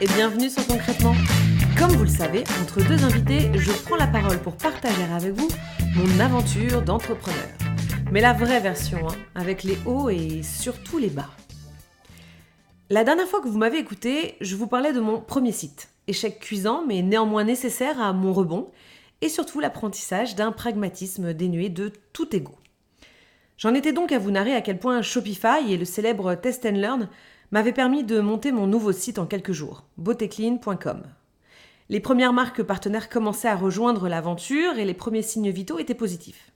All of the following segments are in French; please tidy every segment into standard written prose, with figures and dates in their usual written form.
et bienvenue sur Concrètement. Comme vous le savez, entre deux invités, je prends la parole pour partager avec vous mon aventure d'entrepreneur. Mais la vraie version, avec les hauts et surtout les bas. La dernière fois que vous m'avez écouté, je vous parlais de mon premier site. Échec cuisant, mais néanmoins nécessaire à mon rebond, et surtout l'apprentissage d'un pragmatisme dénué de tout ego. J'en étais donc à vous narrer à quel point Shopify et le célèbre Test & Learn m'avaient permis de monter mon nouveau site en quelques jours, beautéclean.com. Les premières marques partenaires commençaient à rejoindre l'aventure et les premiers signes vitaux étaient positifs.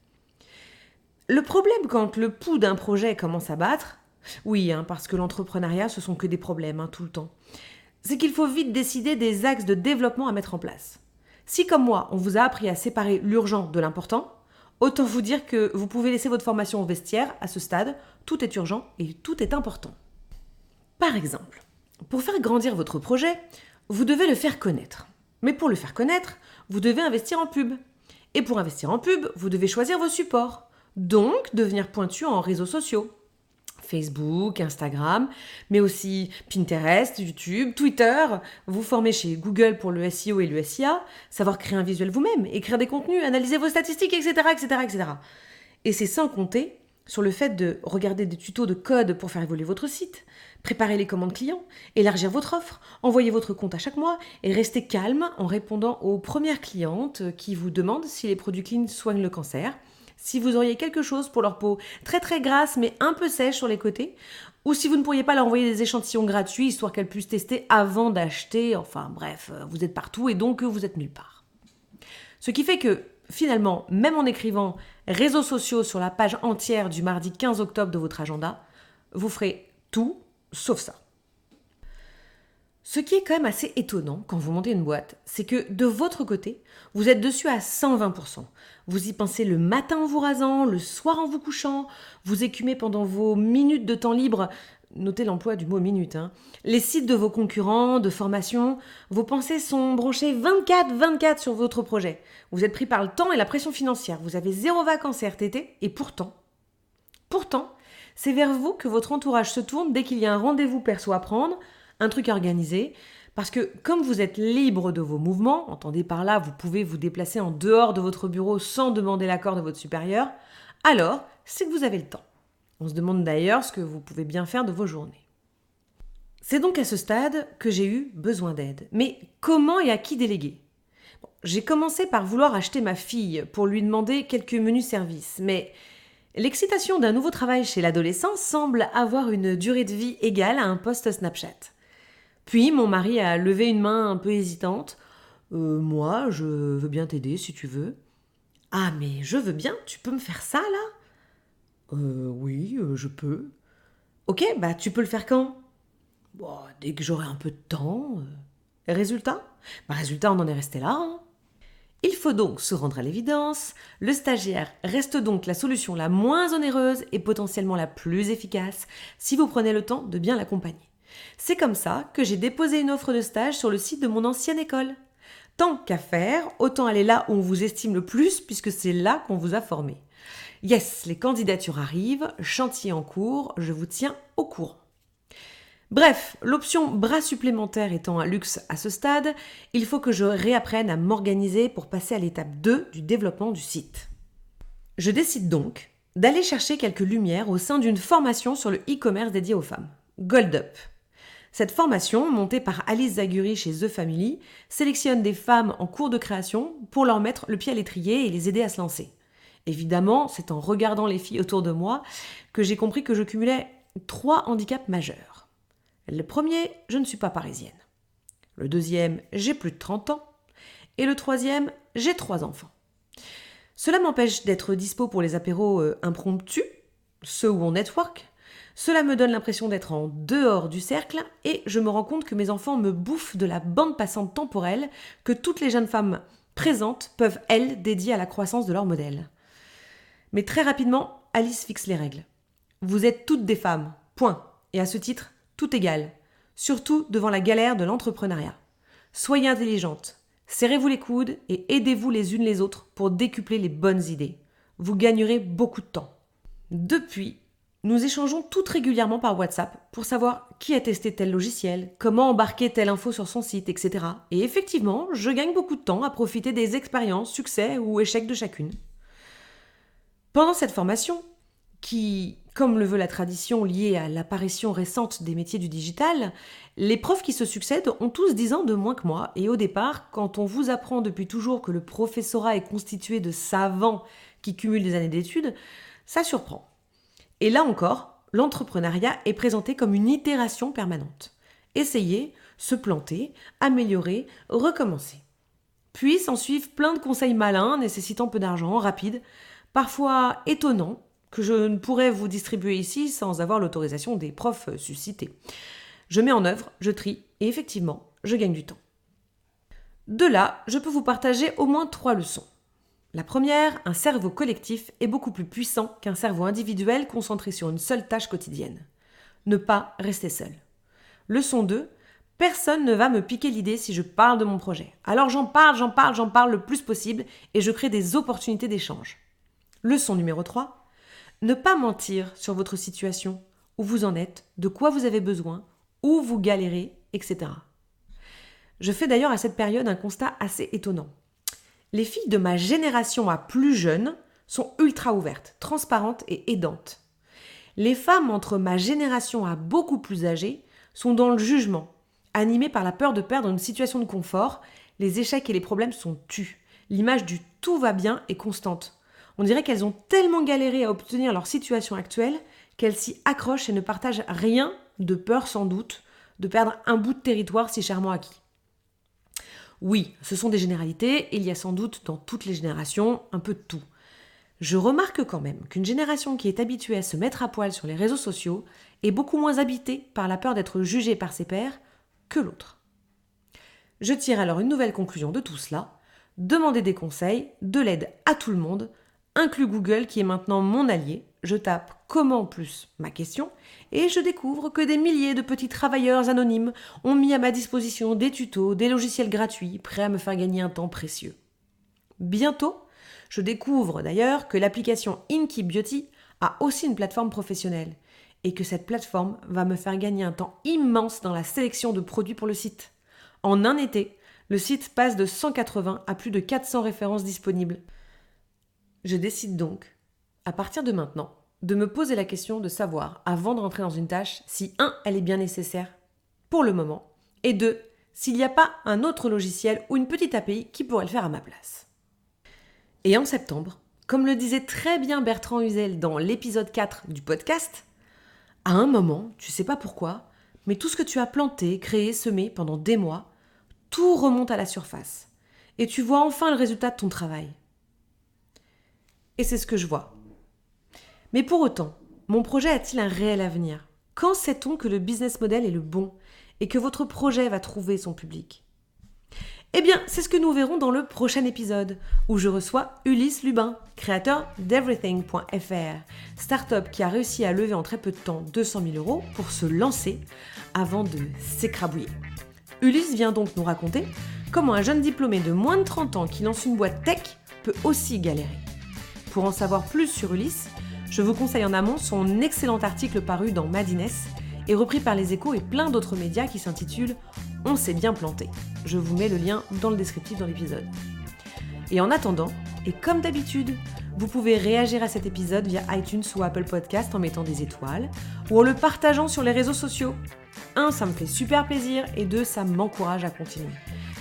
Le problème quand le pouls d'un projet commence à battre, oui, parce que l'entrepreneuriat ce sont que des problèmes tout le temps, c'est qu'il faut vite décider des axes de développement à mettre en place. Si comme moi, on vous a appris à séparer l'urgent de l'important, autant vous dire que vous pouvez laisser votre formation au vestiaire, à ce stade, tout est urgent et tout est important. Par exemple, pour faire grandir votre projet, vous devez le faire connaître. Mais pour le faire connaître, vous devez investir en pub. Et pour investir en pub, vous devez choisir vos supports. Donc, devenir pointu en réseaux sociaux. Facebook, Instagram, mais aussi Pinterest, YouTube, Twitter, vous former chez Google pour le SEO et le SIA, savoir créer un visuel vous-même, écrire des contenus, analyser vos statistiques, etc., etc., etc. Et c'est sans compter sur le fait de regarder des tutos de code pour faire évoluer votre site, préparer les commandes clients, élargir votre offre, envoyer votre compte à chaque mois et rester calme en répondant aux premières clientes qui vous demandent si les produits clean soignent le cancer, si vous auriez quelque chose pour leur peau très très grasse mais un peu sèche sur les côtés, ou si vous ne pourriez pas leur envoyer des échantillons gratuits histoire qu'elles puissent tester avant d'acheter, enfin bref, vous êtes partout et donc vous êtes nulle part. Ce qui fait que finalement, même en écrivant réseaux sociaux sur la page entière du mardi 15 octobre de votre agenda, vous ferez tout sauf ça. Ce qui est quand même assez étonnant quand vous montez une boîte, c'est que de votre côté, vous êtes dessus à 120%. Vous y pensez le matin en vous rasant, le soir en vous couchant, vous écumez pendant vos minutes de temps libre, notez l'emploi du mot minute, les sites de vos concurrents, de formation, vos pensées sont branchées 24/24 sur votre projet. Vous êtes pris par le temps et la pression financière, vous avez 0 vacances et RTT, et pourtant, c'est vers vous que votre entourage se tourne dès qu'il y a un rendez-vous perso à prendre, un truc à organiser, parce que comme vous êtes libre de vos mouvements, entendez par là, vous pouvez vous déplacer en dehors de votre bureau sans demander l'accord de votre supérieur, alors c'est que vous avez le temps. On se demande d'ailleurs ce que vous pouvez bien faire de vos journées. C'est donc à ce stade que j'ai eu besoin d'aide. Mais comment et à qui déléguer ? J'ai commencé par vouloir acheter ma fille pour lui demander quelques menus services, mais l'excitation d'un nouveau travail chez l'adolescent semble avoir une durée de vie égale à un post Snapchat. Puis mon mari a levé une main un peu hésitante. Moi, je veux bien t'aider si tu veux. Ah, mais je veux bien, tu peux me faire ça là ? Oui, je peux. Ok, tu peux le faire quand ? Bon, dès que j'aurai un peu de temps. Résultat ? Résultat, on en est resté là. Il faut donc se rendre à l'évidence, le stagiaire reste donc la solution la moins onéreuse et potentiellement la plus efficace si vous prenez le temps de bien l'accompagner. C'est comme ça que j'ai déposé une offre de stage sur le site de mon ancienne école. Tant qu'à faire, autant aller là où on vous estime le plus puisque c'est là qu'on vous a formé. Yes, les candidatures arrivent, chantier en cours, je vous tiens au courant. Bref, l'option bras supplémentaire étant un luxe à ce stade, il faut que je réapprenne à m'organiser pour passer à l'étape 2 du développement du site. Je décide donc d'aller chercher quelques lumières au sein d'une formation sur le e-commerce dédié aux femmes, Gold Up. Cette formation, montée par Alice Zaguri chez The Family, sélectionne des femmes en cours de création pour leur mettre le pied à l'étrier et les aider à se lancer. Évidemment, c'est en regardant les filles autour de moi que j'ai compris que je cumulais 3 handicaps majeurs. Le premier, je ne suis pas parisienne. Le deuxième, j'ai plus de 30 ans. Et le troisième, j'ai 3 enfants. Cela m'empêche d'être dispo pour les apéros impromptus, ceux où on network. Cela me donne l'impression d'être en dehors du cercle et je me rends compte que mes enfants me bouffent de la bande passante temporelle que toutes les jeunes femmes présentes peuvent, elles, dédier à la croissance de leur modèle. Mais très rapidement, Alice fixe les règles. Vous êtes toutes des femmes, point. Et à ce titre, tout égal. Surtout devant la galère de l'entrepreneuriat. Soyez intelligentes, serrez-vous les coudes et aidez-vous les unes les autres pour décupler les bonnes idées. Vous gagnerez beaucoup de temps. Depuis, nous échangeons toutes régulièrement par WhatsApp pour savoir qui a testé tel logiciel, comment embarquer telle info sur son site, etc. Et effectivement, je gagne beaucoup de temps à profiter des expériences, succès ou échecs de chacune. Pendant cette formation, qui, comme le veut la tradition liée à l'apparition récente des métiers du digital, les profs qui se succèdent ont tous 10 ans de moins que moi. Et au départ, quand on vous apprend depuis toujours que le professorat est constitué de savants qui cumulent des années d'études, ça surprend. Et là encore, l'entrepreneuriat est présenté comme une itération permanente. Essayer, se planter, améliorer, recommencer. Puis s'en suivent plein de conseils malins nécessitant peu d'argent, rapides, parfois étonnants, que je ne pourrais vous distribuer ici sans avoir l'autorisation des profs suscités. Je mets en œuvre, je trie, et effectivement, je gagne du temps. De là, je peux vous partager au moins 3 leçons. La première, un cerveau collectif est beaucoup plus puissant qu'un cerveau individuel concentré sur une seule tâche quotidienne. Ne pas rester seul. Leçon 2, personne ne va me piquer l'idée si je parle de mon projet. Alors j'en parle le plus possible et je crée des opportunités d'échange. Leçon numéro 3, ne pas mentir sur votre situation, où vous en êtes, de quoi vous avez besoin, où vous galérez, etc. Je fais d'ailleurs à cette période un constat assez étonnant. Les filles de ma génération à plus jeune sont ultra ouvertes, transparentes et aidantes. Les femmes entre ma génération à beaucoup plus âgées sont dans le jugement, animées par la peur de perdre une situation de confort. Les échecs et les problèmes sont tus. L'image du « tout va bien » est constante. On dirait qu'elles ont tellement galéré à obtenir leur situation actuelle qu'elles s'y accrochent et ne partagent rien, de peur sans doute de perdre un bout de territoire si chèrement acquis. Oui, ce sont des généralités, et il y a sans doute dans toutes les générations un peu de tout. Je remarque quand même qu'une génération qui est habituée à se mettre à poil sur les réseaux sociaux est beaucoup moins habitée par la peur d'être jugée par ses pairs que l'autre. Je tire alors une nouvelle conclusion de tout cela. Demander des conseils, de l'aide à tout le monde, inclus Google qui est maintenant mon allié. Je tape « Comment » plus ma question et je découvre que des milliers de petits travailleurs anonymes ont mis à ma disposition des tutos, des logiciels gratuits prêts à me faire gagner un temps précieux. Bientôt, je découvre d'ailleurs que l'application Inky Beauty a aussi une plateforme professionnelle et que cette plateforme va me faire gagner un temps immense dans la sélection de produits pour le site. En un été, le site passe de 180 à plus de 400 références disponibles. Je décide donc, à partir de maintenant, de me poser la question de savoir, avant de rentrer dans une tâche, si 1, elle est bien nécessaire pour le moment, et 2, s'il n'y a pas un autre logiciel ou une petite API qui pourrait le faire à ma place. Et en septembre, comme le disait très bien Bertrand Huzel dans l'épisode 4 du podcast, à un moment, tu sais pas pourquoi, mais tout ce que tu as planté, créé, semé pendant des mois, tout remonte à la surface. Et tu vois enfin le résultat de ton travail. Et c'est ce que je vois. Mais pour autant, mon projet a-t-il un réel avenir ? Quand sait-on que le business model est le bon et que votre projet va trouver son public ? Eh bien, c'est ce que nous verrons dans le prochain épisode, où je reçois Ulysse Lubin, créateur d'Everything.fr, start-up qui a réussi à lever en très peu de temps 200 000 € pour se lancer avant de s'écrabouiller. Ulysse vient donc nous raconter comment un jeune diplômé de moins de 30 ans qui lance une boîte tech peut aussi galérer. Pour en savoir plus sur Ulysse, je vous conseille en amont son excellent article paru dans Madines et repris par Les Échos et plein d'autres médias qui s'intitule « On s'est bien planté ». Je vous mets le lien dans le descriptif dans l'épisode. Et en attendant, et comme d'habitude, vous pouvez réagir à cet épisode via iTunes ou Apple Podcast en mettant des étoiles ou en le partageant sur les réseaux sociaux. 1, ça me fait super plaisir et 2, ça m'encourage à continuer.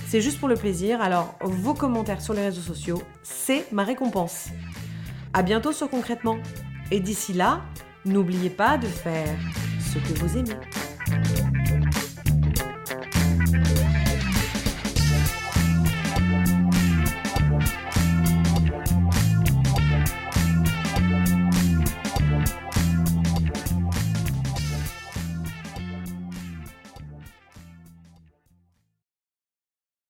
C'est juste pour le plaisir, alors vos commentaires sur les réseaux sociaux, c'est ma récompense. À bientôt sur Concrètement. Et d'ici là, n'oubliez pas de faire ce que vous aimez.